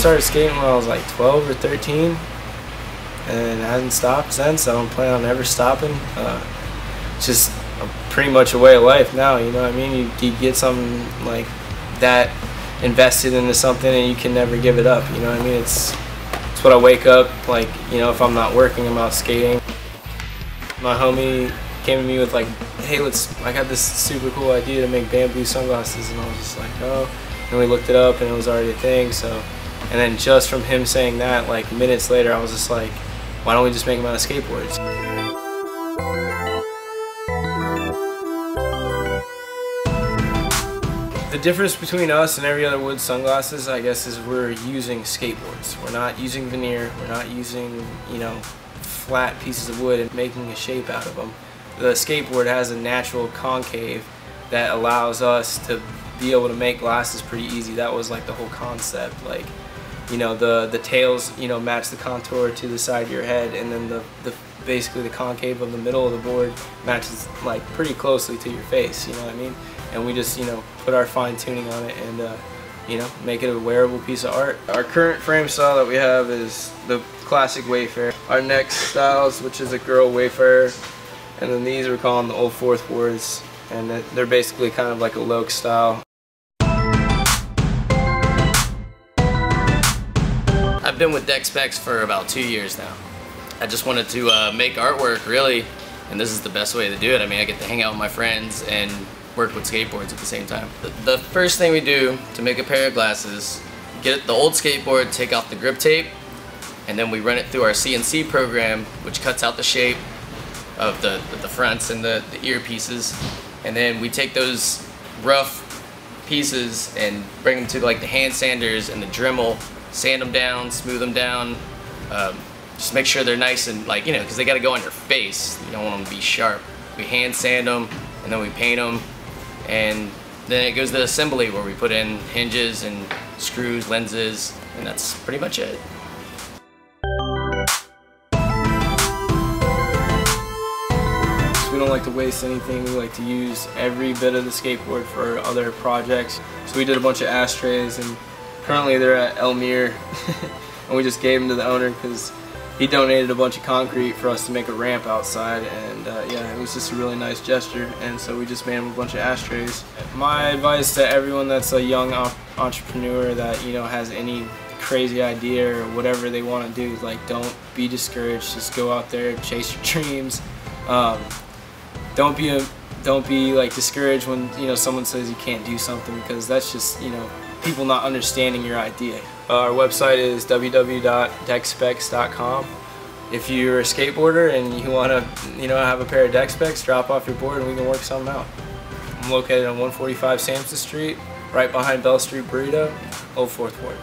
started skating when I was like 12 or 13, and I hadn't stopped since. I don't plan on ever stopping. It's just pretty much a way of life now, you know what I mean? You get something like that invested into something and you can never give it up, you know what I mean? It's what I wake up, like, you know, if I'm not working, I'm out skating. My homie came to me with like, hey, I got this super cool idea to make bamboo sunglasses, and I was just like, oh. And we looked it up and it was already a thing, so. And then just from him saying that, like minutes later, I was just like, why don't we just make them out of skateboards? The difference between us and every other wood sunglasses, I guess, is we're using skateboards. We're not using veneer. We're not using, you know, flat pieces of wood and making a shape out of them. The skateboard has a natural concave that allows us to be able to make glasses pretty easy. That was like the whole concept. Like, you know, the tails, you know, match the contour to the side of your head, and then basically the concave of the middle of the board matches like pretty closely to your face, you know what I mean? And we just, you know, put our fine tuning on it and, you know, make it a wearable piece of art. Our current frame style that we have is the classic Wayfarer. Our next styles, which is a girl Wayfarer, and then these we're calling the old fourth boards, and they're basically kind of like a Loke style. I've been with Specks for about 2 years now. I just wanted to make artwork, really, and this is the best way to do it. I mean, I get to hang out with my friends and work with skateboards at the same time. The first thing we do to make a pair of glasses, get the old skateboard, take off the grip tape, and then we run it through our CNC program, which cuts out the shape of the fronts and the earpieces, and then we take those rough pieces and bring them to like the hand sanders and the Dremel, sand them down, smooth them down, just make sure they're nice and, like, you know, because they got to go on your face. You don't want them to be sharp. We hand sand them and then we paint them, and then it goes to assembly where we put in hinges and screws, lenses, and that's pretty much it. We don't like to waste anything. We like to use every bit of the skateboard for other projects. So we did a bunch of ashtrays, and currently they're at Elmere, and we just gave them to the owner because he donated a bunch of concrete for us to make a ramp outside, and yeah, it was just a really nice gesture, and so we just made him a bunch of ashtrays. My advice to everyone that's a young entrepreneur that, you know, has any crazy idea or whatever they want to do, like, don't be discouraged. Just go out there, chase your dreams. Don't be like discouraged when, you know, someone says you can't do something, because that's just, you know, people not understanding your idea. Our website is www.deckspecks.com. If you're a skateboarder and you want to, you know, have a pair of Specks, drop off your board and we can work something out. I'm located on 145 Sampson Street, right behind Bell Street Burrito, Old Fourth Ward.